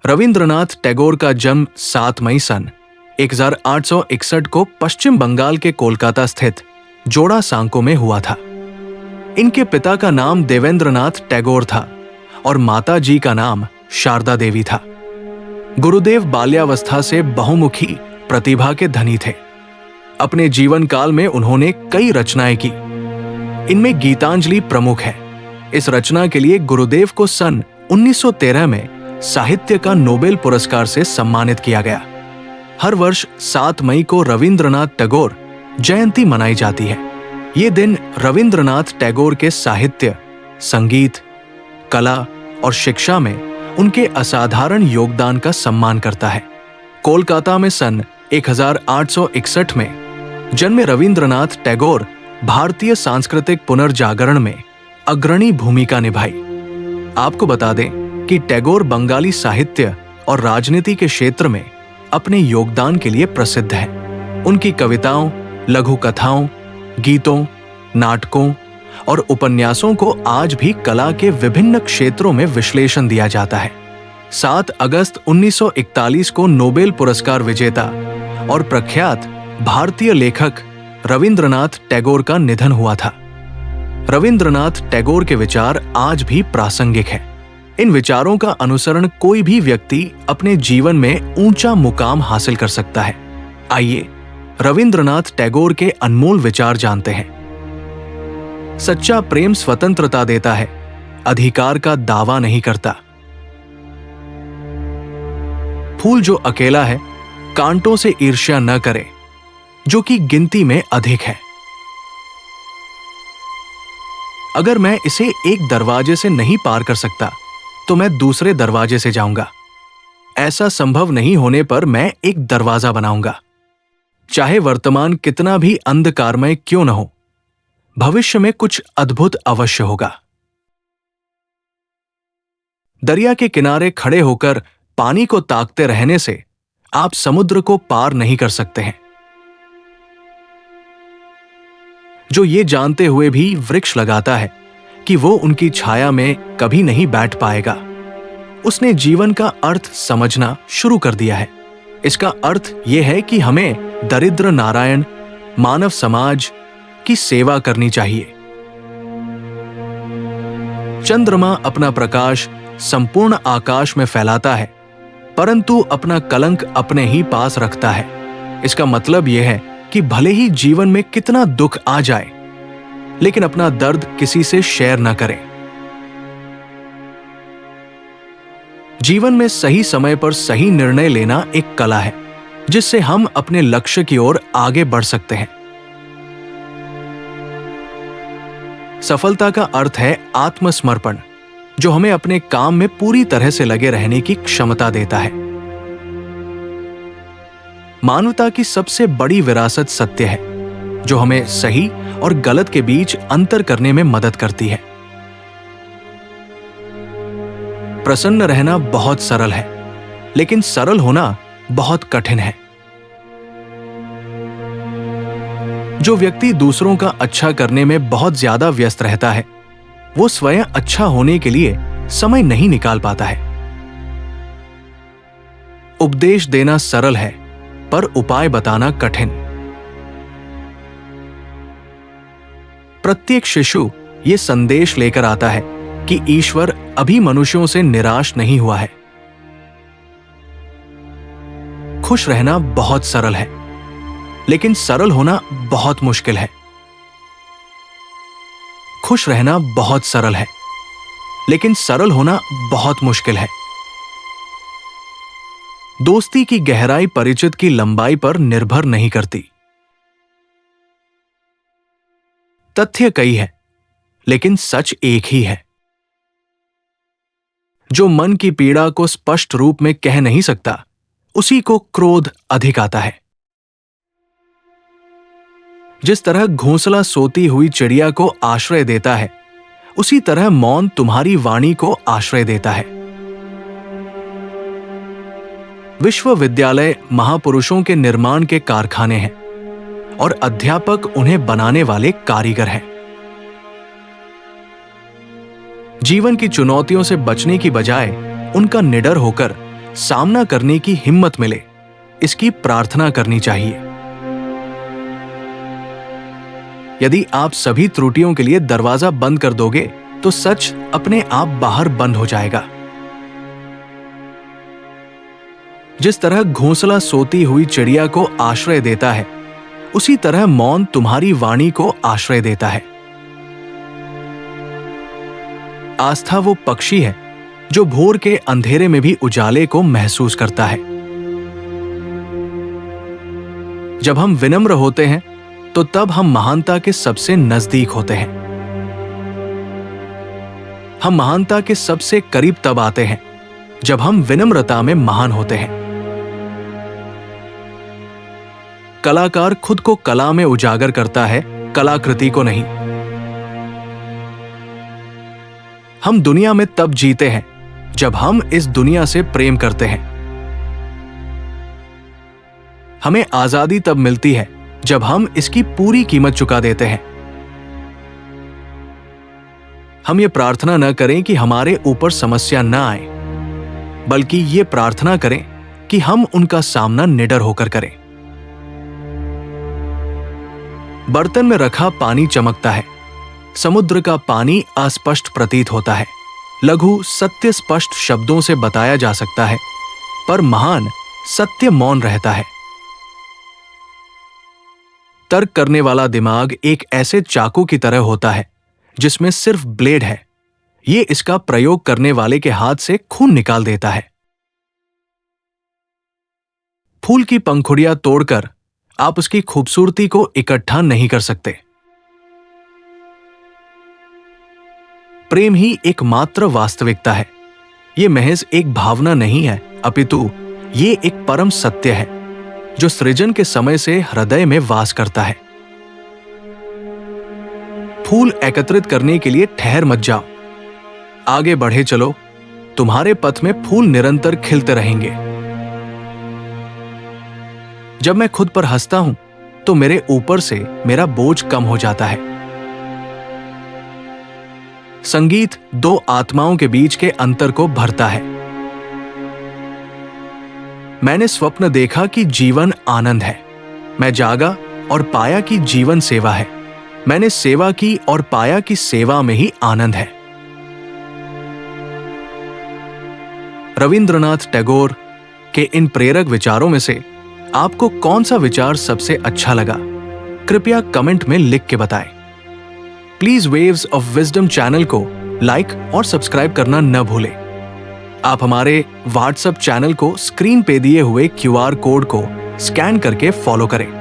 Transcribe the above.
रविंद्रनाथ टैगोर का जन्म 7 मई सन 1861 को पश्चिम बंगाल के कोलकाता स्थित जोड़ा सांको में हुआ था। इनके पिता का नाम देवेंद्रनाथ टैगोर था और माता जी का नाम शारदा देवी था। गुरुदेव बाल्यावस्था से बहुमुखी प्रतिभा के धनी थे। अपने जीवन काल में उन्होंने कई रचनाएं की। इनमें गीतांजलि प्रमुख है। इस रचना के लिए गुरुदेव को सन 1913 में साहित्य का नोबेल पुरस्कार से सम्मानित किया गया। हर वर्ष 7 मई को रविंद्रनाथ टैगोर जयंती मनाई जाती है। ये दिन रविंद्रनाथ टैगोर के साहित्य, संगीत, कला और शिक्षा में उनके असाधारण योगदान का सम्मान करता है। कोलकाता में सन 1861 में जन्मे रविंद्रनाथ टैगोर भारतीय सांस्कृतिक पुनर्जागरण में अग्रणी भूमिका निभाई। आपको बता दें कि टैगोर बंगाली साहित्य और राजनीति के क्षेत्र में अपने योगदान के लिए प्रसिद्ध है। उनकी कविताओं, लघु कथाओं, गीतों, नाटकों और उपन्यासों को आज भी कला के विभिन्न क्षेत्रों में विश्लेषण दिया जाता है। 7 अगस्त 1941 को नोबेल पुरस्कार विजेता और प्रख्यात भारतीय लेखक रविंद्रनाथ टैगोर का निधन हुआ था। रविंद्रनाथ टैगोर के विचार आज भी प्रासंगिक हैं। इन विचारों का अनुसरण कोई भी व्यक्ति अपने जीवन में ऊंचा मुकाम हासिल कर सकता है। आइए रविंद्रनाथ टैगोर के अनमोल विचार जानते हैं। सच्चा प्रेम स्वतंत्रता देता है, अधिकार का दावा नहीं करता। फूल जो अकेला है, कांटों से ईर्ष्या न करे, जो कि गिनती में अधिक है। अगर मैं इसे एक दरवाजे से नहीं पार कर सकता तो मैं दूसरे दरवाजे से जाऊंगा। ऐसा संभव नहीं होने पर मैं एक दरवाजा बनाऊंगा। चाहे वर्तमान कितना भी अंधकारमय क्यों न हो, भविष्य में कुछ अद्भुत अवश्य होगा। दरिया के किनारे खड़े होकर पानी को ताकते रहने से आप समुद्र को पार नहीं कर सकते हैं। जो ये जानते हुए भी वृक्ष लगाता है कि वो उनकी छाया में कभी नहीं बैठ पाएगा, उसने जीवन का अर्थ समझना शुरू कर दिया है। इसका अर्थ यह है कि हमें दरिद्र नारायण मानव समाज की सेवा करनी चाहिए। चंद्रमा अपना प्रकाश संपूर्ण आकाश में फैलाता है, परंतु अपना कलंक अपने ही पास रखता है। इसका मतलब यह है कि भले ही जीवन में कितना दुख आ जाए, लेकिन अपना दर्द किसी से शेयर न करें। जीवन में सही समय पर सही निर्णय लेना एक कला है, जिससे हम अपने लक्ष्य की ओर आगे बढ़ सकते हैं। सफलता का अर्थ है आत्मसमर्पण, जो हमें अपने काम में पूरी तरह से लगे रहने की क्षमता देता है। मानवता की सबसे बड़ी विरासत सत्य है, जो हमें सही और गलत के बीच अंतर करने में मदद करती है। प्रसन्न रहना बहुत सरल है, लेकिन सरल होना बहुत कठिन है। जो व्यक्ति दूसरों का अच्छा करने में बहुत ज्यादा व्यस्त रहता है, वो स्वयं अच्छा होने के लिए समय नहीं निकाल पाता है। उपदेश देना सरल है, पर उपाय बताना कठिन। प्रत्येक शिशु ये संदेश लेकर आता है कि ईश्वर अभी मनुष्यों से निराश नहीं हुआ है। खुश रहना बहुत सरल है, लेकिन सरल होना बहुत मुश्किल है। खुश रहना बहुत सरल है, लेकिन सरल होना बहुत मुश्किल है। दोस्ती की गहराई परिचित की लंबाई पर निर्भर नहीं करती। तथ्य कई है, लेकिन सच एक ही है। जो मन की पीड़ा को स्पष्ट रूप में कह नहीं सकता, उसी को क्रोध अधिक आता है। जिस तरह घोंसला सोती हुई चिड़िया को आश्रय देता है, उसी तरह मौन तुम्हारी वाणी को आश्रय देता है। विश्वविद्यालय महापुरुषों के निर्माण के कारखाने हैं और अध्यापक उन्हें बनाने वाले कारीगर हैं। जीवन की चुनौतियों से बचने की बजाय उनका निडर होकर सामना करने की हिम्मत मिले, इसकी प्रार्थना करनी चाहिए। यदि आप सभी त्रुटियों के लिए दरवाजा बंद कर दोगे तो सच अपने आप बाहर बंद हो जाएगा। जिस तरह घोंसला सोती हुई चिड़िया को आश्रय देता है, उसी तरह मौन तुम्हारी वाणी को आश्रय देता है। आस्था वो पक्षी है जो भोर के अंधेरे में भी उजाले को महसूस करता है। जब हम विनम्र होते हैं तो तब हम महानता के सबसे नजदीक होते हैं। हम महानता के सबसे करीब तब आते हैं जब हम विनम्रता में महान होते हैं। कलाकार खुद को कला में उजागर करता है, कलाकृति को नहीं। हम दुनिया में तब जीते हैं जब हम इस दुनिया से प्रेम करते हैं। हमें आजादी तब मिलती है जब हम इसकी पूरी कीमत चुका देते हैं। हम ये प्रार्थना न करें कि हमारे ऊपर समस्या न आए, बल्कि ये प्रार्थना करें कि हम उनका सामना निडर होकर करें। बर्तन में रखा पानी चमकता है, समुद्र का पानी अस्पष्ट प्रतीत होता है। लघु सत्य स्पष्ट शब्दों से बताया जा सकता है, पर महान सत्य मौन रहता है। तर्क करने वाला दिमाग एक ऐसे चाकू की तरह होता है जिसमें सिर्फ ब्लेड है। ये इसका प्रयोग करने वाले के हाथ से खून निकाल देता है। फूल की पंखुड़ियां तोड़कर आप उसकी खूबसूरती को इकट्ठा नहीं कर सकते। प्रेम ही एकमात्र वास्तविकता है। यह महज एक भावना नहीं है, अपितु ये एक परम सत्य है जो सृजन के समय से हृदय में वास करता है। फूल एकत्रित करने के लिए ठहर मत जाओ, आगे बढ़े चलो। तुम्हारे पथ में फूल निरंतर खिलते रहेंगे। जब मैं खुद पर हंसता हूं तो मेरे ऊपर से मेरा बोझ कम हो जाता है। संगीत दो आत्माओं के बीच के अंतर को भरता है। मैंने स्वप्न देखा कि जीवन आनंद है। मैं जागा और पाया कि जीवन सेवा है। मैंने सेवा की और पाया कि सेवा में ही आनंद है। रविंद्रनाथ टैगोर के इन प्रेरक विचारों में से आपको कौन सा विचार सबसे अच्छा लगा? कृपया कमेंट में लिख के बताएं। Please waves of wisdom channel को लाइक और सब्सक्राइब करना न भूलें। आप हमारे व्हाट्सएप चैनल को स्क्रीन पे दिए हुए QR कोड को स्कैन करके फॉलो करें।